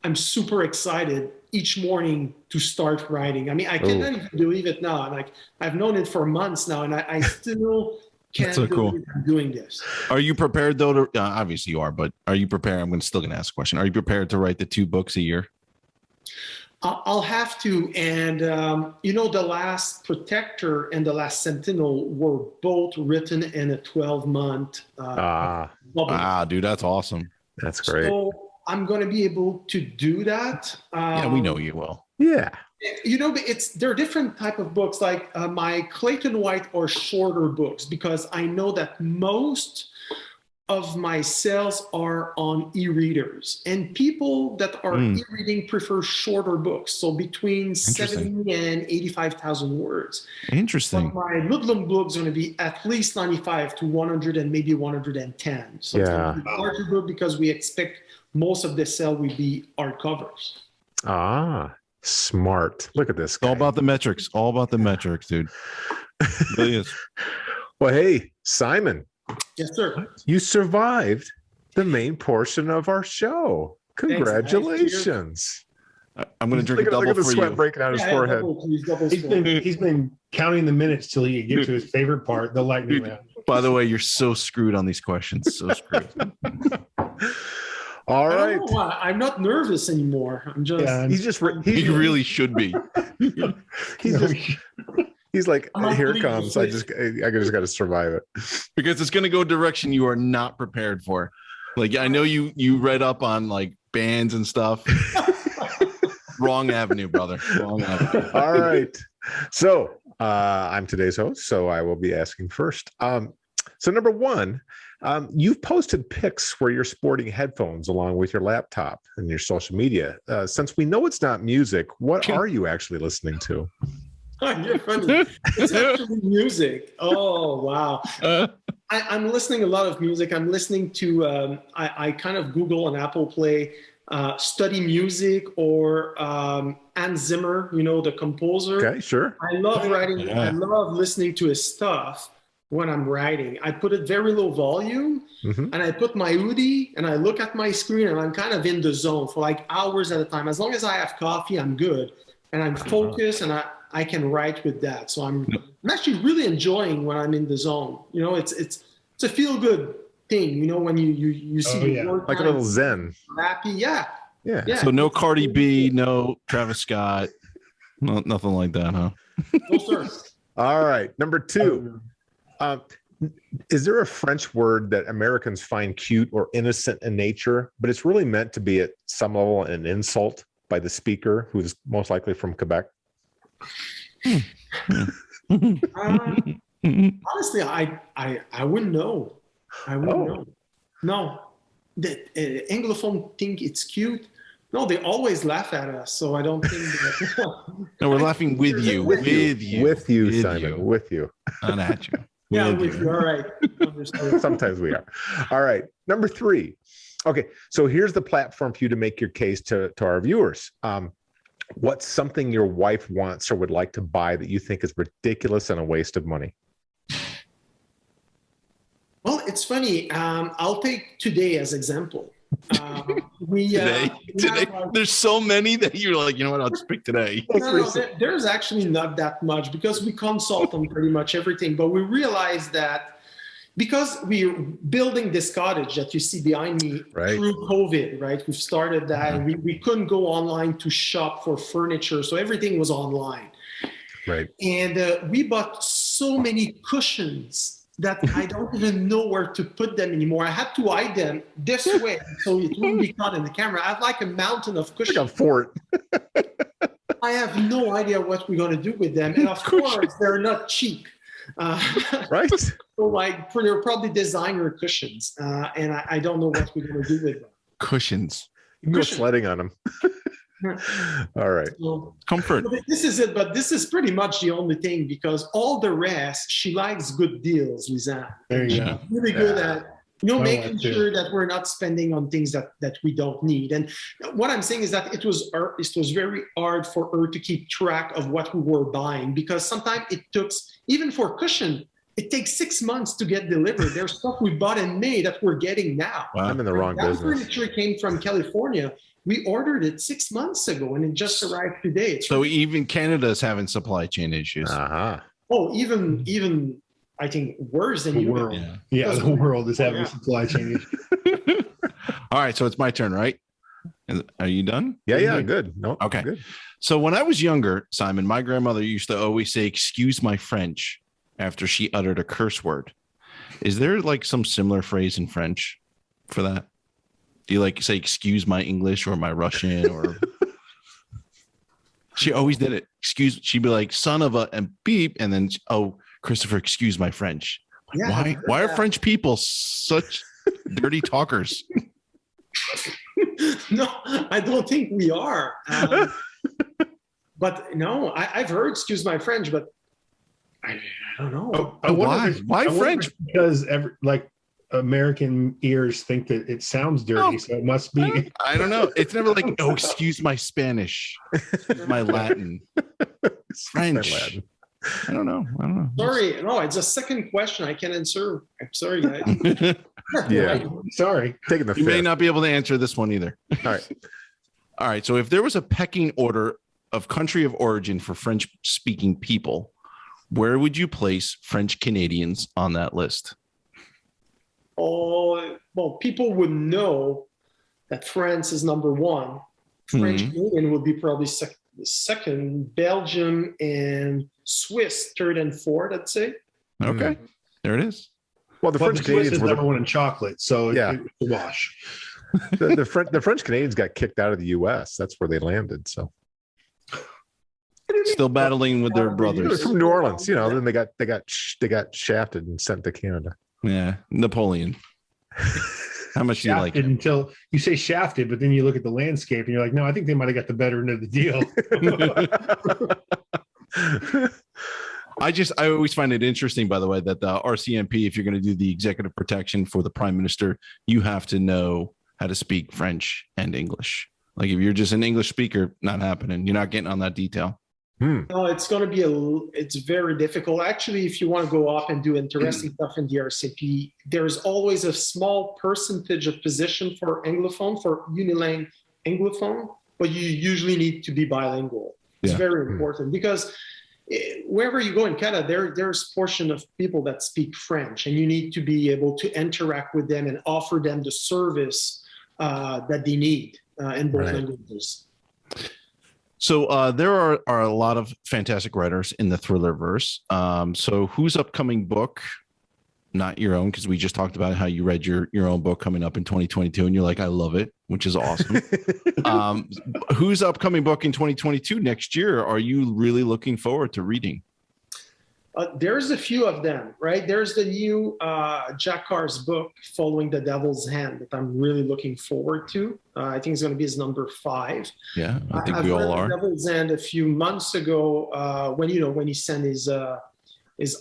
I'm super excited each morning to start writing. I mean, I cannot even believe it now. I've known it for months now, and I still can't believe I'm doing this. Are you prepared though to? Obviously you are, but are you prepared? I'm still going to ask a question. Are you prepared to write the 2 books a year? I'll have to. And the last Protector and the last Sentinel were both written in a 12-month. Dude, that's awesome. That's great. So I'm going to be able to do that. We know you will. Yeah. There are different type of books, like my Clayton White or shorter books, because I know that most of my sales are on e-readers, and people that are e-reading prefer shorter books, so between 70 and 85,000 words. Interesting. But my Ludlum book is going to be at least 95 to 100 and maybe 110. So it's going to be a larger book because we expect most of the sale will be hardcovers. Smart. Look at this guy. All about the metrics. All about the metrics, dude. It really is. Well, hey, Simon. Yes, sir. You survived the main portion of our show. Congratulations. I'm going to drink a double look at the for sweat you. breaking out his forehead. He's been counting the minutes till he can get to his favorite part, the lightning round. By the way, you're so screwed on these questions. So screwed. All right. I'm not nervous anymore. I'm just. He really should be. He's like, here it comes. I just got to survive it because it's going to go a direction you are not prepared for. Like, I know you read up on like bands and stuff. Wrong avenue, brother. Wrong avenue. All right. So I'm today's host, so I will be asking first. So number one, you've posted pics where you're sporting headphones along with your laptop and your social media. Since we know it's not music, what are you actually listening to? You're funny. It's actually music. Oh, wow. I'm listening a lot of music. I'm listening to, I kind of Google on Apple Play, study music, or Hans Zimmer, the composer. Okay, sure. I love writing. Yeah. I love listening to his stuff when I'm writing. I put it very low volume, and I put my hoodie, and I look at my screen, and I'm kind of in the zone for like hours at a time. As long as I have coffee, I'm good. And I'm focused, and I can write with that. So I'm actually really enjoying when I'm in the zone. It's a feel good thing. When you see the word like a little zen. Happy, yeah. So no Cardi B, no Travis Scott, nothing like that, huh? No, sir. All right, number 2. Is there a French word that Americans find cute or innocent in nature, but it's really meant to be at some level an insult by the speaker, who's most likely from Quebec? Honestly, I wouldn't know. I wouldn't know. No, the Anglophone think it's cute. No, they always laugh at us, so I don't think that. No, we're laughing with you. With you, Simon. With you. Not at you. Yeah, I'm with you. All right. Understood. Sometimes we are. All right. Number 3. Okay. So here's the platform for you to make your case to our viewers. What's something your wife wants or would like to buy that you think is ridiculous and a waste of money? Well, it's funny. I'll take today as example. Today, there's so many that you're like, you know what? I'll just pick today. No, there's actually not that much because we consult on pretty much everything. But we realize that because we're building this cottage that you see behind me through COVID, right? We've started that, and we couldn't go online to shop for furniture, so everything was online. Right. And we bought so many cushions that I don't even know where to put them anymore. I had to hide them this way so it wouldn't be caught in the camera. I have like a mountain of cushions. Like a fort. I have no idea what we're going to do with them. And of course, they're not cheap. Right? So like, they're probably designer cushions. And I don't know what we're going to do with them. Cushions. You can go sledding on them. All right. So, comfort. This is it, but this is pretty much the only thing because all the rest, she likes good deals, Lisanne. There you go. Really good at making sure that we're not spending on things that we don't need. And what I'm saying is that it was very hard for her to keep track of what we were buying because sometimes it took, even for cushion, it takes 6 months to get delivered. There's stuff we bought in May that we're getting now. Wow. I'm in the wrong business. Furniture came from California. We ordered it 6 months ago and it just arrived today. So even Canada's having supply chain issues. Oh, even I think worse than you. Yeah, the world is having supply chain issues. All right, so it's my turn, right? Are you done? Yeah, good. No, okay. Good. So when I was younger, Simon, my grandmother used to always say, "Excuse my French," after she uttered a curse word. Is there like some similar phrase in French for that? Do you like say excuse my English or my Russian or she always did it. She'd be like son of a and beep and then Christopher, excuse my French. Yeah, why are French people such dirty talkers? No, I don't think we are. But no, I've heard excuse my French, but I don't know. Why French? Because American ears think that it sounds dirty, so it must be. I don't know. It's never like, excuse my Spanish, my Latin, French. Latin. I don't know. Sorry, no, it's a second question. I can't answer. I'm sorry, guys. Yeah, sorry. Taking the. You may not be able to answer this one either. All right. So if there was a pecking order of country of origin for French-speaking people, where would you place French Canadians on that list? Oh, well, people would know that France is number one. French Canadian would be probably second, Belgium and Swiss third and fourth, I'd say. Okay, there it is. Well, the French Canadians were number one in chocolate, so yeah, it's a wash. the French Canadians got kicked out of the U.S. That's where they landed. So still battling with their brothers from New Orleans. Then they got shafted and sent to Canada. Yeah, Napoleon. How much do you like it? Until you say shafted, but then you look at the landscape and you're like, no, I think they might have got the better end of the deal. I always find it interesting, by the way, that the RCMP, if you're going to do the executive protection for the prime minister, you have to know how to speak French and English. Like if you're just an English speaker, not happening. You're not getting on that detail. No, it's going to be it's very difficult. Actually, if you want to go up and do interesting stuff in the RCP, there's always a small percentage of position for Anglophone, for unilingual Anglophone, but you usually need to be bilingual. It's very important because wherever you go in Canada, there's a portion of people that speak French, and you need to be able to interact with them and offer them the service that they need in both languages. So there are a lot of fantastic writers in the thriller verse. So whose upcoming book, not your own, because we just talked about how you read your own book coming up in 2022 and you're like, I love it, which is awesome. Whose upcoming book in 2022 next year are you really looking forward to reading? There's a few of them, right? There's the new Jack Carr's book, Following the Devil's Hand, that I'm really looking forward to. I think it's going to be his number 5. Yeah, I think I've we all read are. The Devil's Hand a few months ago when he sent his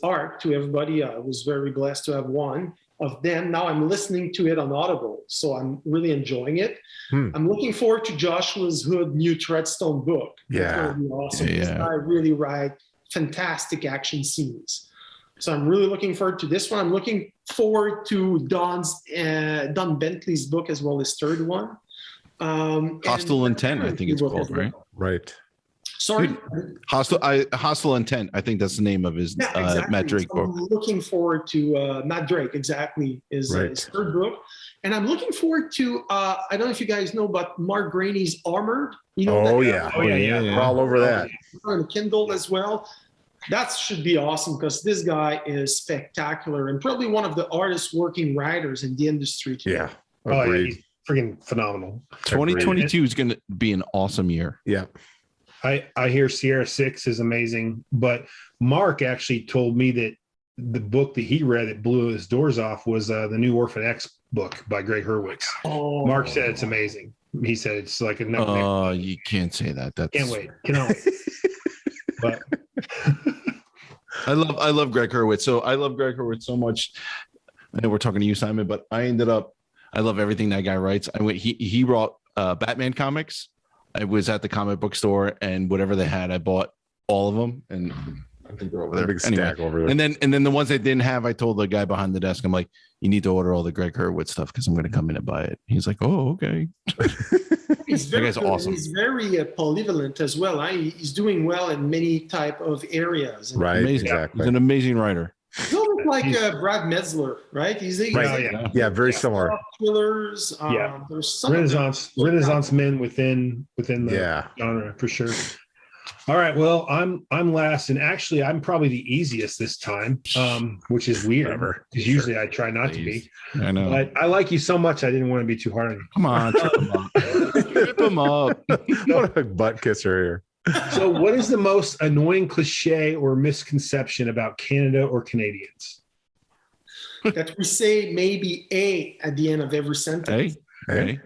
art to everybody. I was very blessed to have one of them. Now I'm listening to it on Audible, so I'm really enjoying it. I'm looking forward to Joshua's Hood new Treadstone book. Yeah. It's be awesome. Yeah. This guy really write fantastic action scenes. So I'm really looking forward to this one. I'm looking forward to Don Bentley's book as well, his third one. Hostile Intent, I think it's called, right? Right. Sorry? Hostile Intent. I think that's the name of his Matt Drake So book. I'm looking forward to Matt Drake, exactly, his third book. And I'm looking forward to, I don't know if you guys know, but Mark Graney's Armored. Yeah. We're all over that. On Kindle as well. That should be awesome because this guy is spectacular and probably one of the hardest working writers in the industry today. Yeah. Oh, yeah, Agreed. he's freaking phenomenal. 2022 is going to be an awesome year. Yeah. I hear Sierra 6 is amazing, but Mark actually told me that the book that he read that blew his doors off was the new Orphan X book by Greg Hurwitz. Oh. Mark said it's amazing. He said it's like a no. Oh, you can't say that. That's Can't wait. Cannot wait. But I love Greg Hurwitz. So I love Greg Hurwitz so much. I know we're talking to you, Simon, but I love everything that guy writes. He wrote Batman comics. I was at the comic book store and whatever they had, I bought all of them. And I think they're over there. Big stack over there. And then the ones I didn't have, I told the guy behind the desk, I'm like, you need to order all the Greg Hurwitz stuff because I'm going to come in and buy it. He's like, oh, okay. He's very guy's good. awesome. He's very polyvalent as well. He's doing well in many type of areas. Right. Amazing. Exactly. He's an amazing writer. He's almost like Brad Metzler, right? He's Right. Yeah. Very similar. Thrillers. Yeah. There's some Renaissance men within the genre for sure. All right. Well, I'm last, and actually, I'm probably the easiest this time, which is weird because usually I try not to be. I know. But I like you so much, I didn't want to be too hard on you. Come on, trip him up. Trip him up. What a butt kisser here. So, what is the most annoying cliche or misconception about Canada or Canadians? that we say maybe A at the end of every sentence. Hey.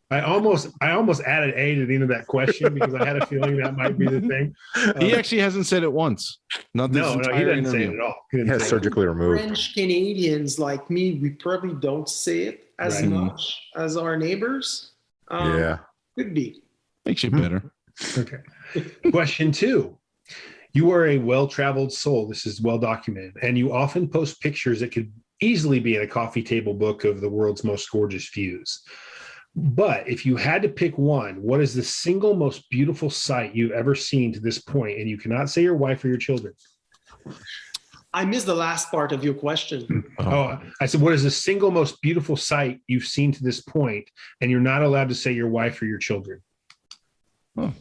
I almost added A to the end of that question because I had a feeling that might be the thing. He actually hasn't said it once. Not this No, he entire didn't say it interview. at all. He has surgically removed. French Canadians like me, we probably don't say it as Right. much as our neighbors. Yeah. Could be. Makes you better. Okay. Question 2. You are a well-traveled soul. This is well documented. And you often post pictures that could easily be in a coffee table book of the world's most gorgeous views. But if you had to pick one, what is the single most beautiful sight you've ever seen to this point? And you cannot say your wife or your children. I missed the last part of your question. Oh, I said, what is the single most beautiful sight you've seen to this point? And you're not allowed to say your wife or your children. Oh.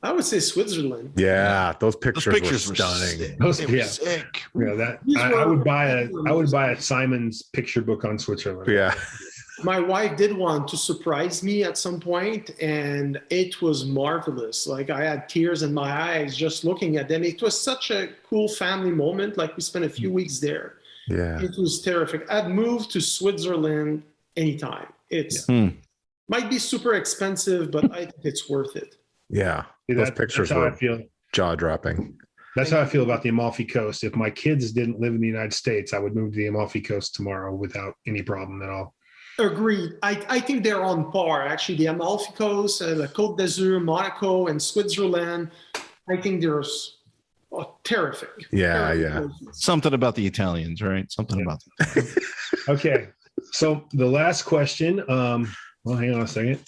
I would say Switzerland. Yeah. Those pictures, were were stunning. sick. Those- They were yeah. sick. Yeah, that These I were- would buy a Simon's picture book on Switzerland. Yeah. My wife did want to surprise me at some point, and it was marvelous. Like I had tears in my eyes just looking at them. It was such a cool family moment. Like we spent a few weeks there. Yeah. It was terrific. I'd move to Switzerland anytime. It's might be super expensive, but I think it's worth it. Yeah. See, Those pictures that's how I were feel. jaw dropping. That's how I feel about the Amalfi Coast. If my kids didn't live in the United States, I would move to the Amalfi Coast tomorrow without any problem at all. Agreed. I think they're on par. Actually, the Amalfi Coast, the Côte d'Azur, Monaco, and Switzerland, I think they're terrific. Yeah. Terrific Yeah. places. Something about the Italians, right? Something about them. Okay. So the last question, well, hang on a second.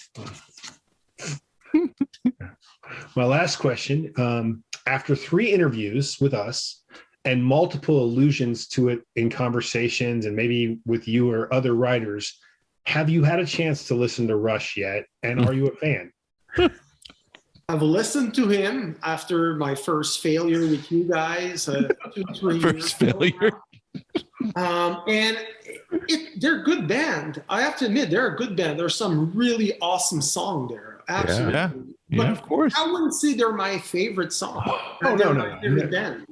My last question, after 3 interviews with us and multiple allusions to it in conversations and maybe with you or other writers, have you had a chance to listen to Rush yet? And are you a fan? I've listened to him after my first failure with you guys 2-3 years First ago. failure. And they're a good band. I have to admit, they're a good band. There's some really awesome song there. Absolutely. Yeah. But Yeah, of course. I wouldn't say they're my favorite song. Oh, They're no, my favorite band.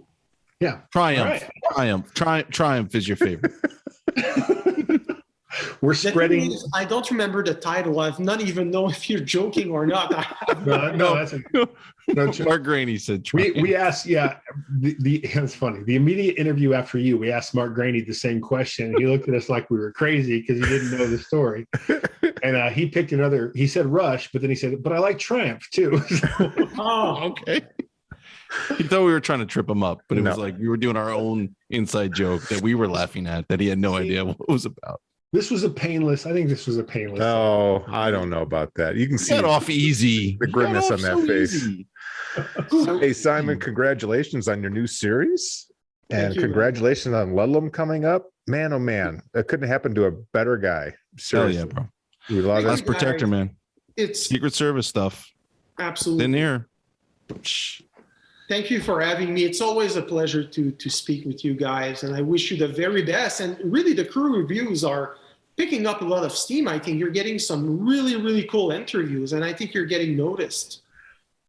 Yeah. Triumph. All right. Triumph is your favorite. We're The thing spreading. is, I don't remember the title. I've not even know if you're joking or not. No, that's a, no, Mark Graney said Triumph. we asked, yeah, it's funny. The immediate interview after you, we asked Mark Graney the same question. He looked at us like we were crazy because he didn't know the story. And he picked another, he said Rush, but then he said, but I like Triumph too. Oh, Okay. He thought we were trying to trip him up, but it was No. like we were doing our own inside joke that we were laughing at that he had no idea what it was about. I think this was a painless. Oh, I don't know about that. You can see Got off easy. the grimness Got on that off so face. easy. Hey, Simon, congratulations on your new series. Thank And you. congratulations on Ludlum coming up. Man, oh man, it couldn't happen to a better guy. Hell Seriously. yeah, bro. We love Last it. Guys, protector, man. it's Secret Service stuff. absolutely. In here. Thank you for having me. It's always a pleasure to speak with you guys, and I wish you the very best. And really, the crew reviews are picking up a lot of steam. I think you're getting some really, really cool interviews, and I think you're getting noticed.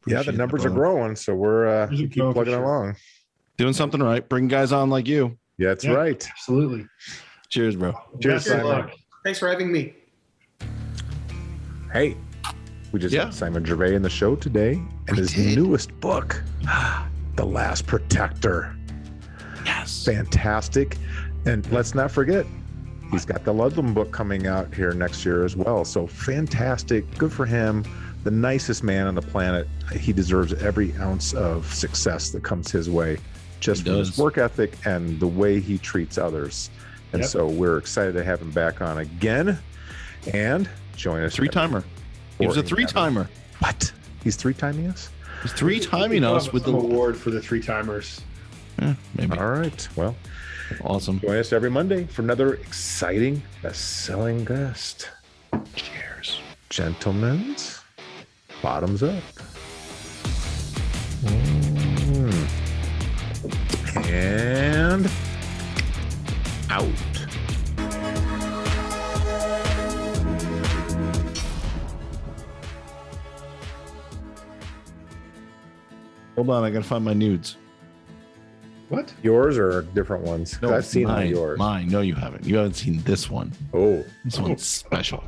Yeah, the Appreciate numbers that, are brother. growing, so we're we keep growing for plugging sure. along. Doing something right. Bring guys on like you. Yeah, that's Yeah. right. Absolutely. Cheers, bro. Cheers, Best of Simon. luck. Thanks for having me. Hey, we just Yeah. had Simon Gervais in the show today, and We his did. newest book, The Last Protector. Yes. Fantastic. And let's not forget, he's got the Ludlum book coming out here next year as well. So fantastic. Good for him. The nicest man on the planet. He deserves every ounce of success that comes his way, just He from his does. work ethic and the way he treats others. And Yep. so we're excited to have him back on again and join us. Three-timer. He was a Or- three-timer. What? He's three-timing us? He's three-timing us with the the award for the 3-timers. Yeah, maybe. All right. Well, Awesome. join us every Monday for another exciting best-selling guest. Cheers. Gentlemen, bottoms up. Mm. And out. Hold on, I gotta find my nudes. What? Yours or different ones? 'Cause I've seen all mine. yours. Mine. No, you haven't. You haven't seen this one. Oh, This one's special.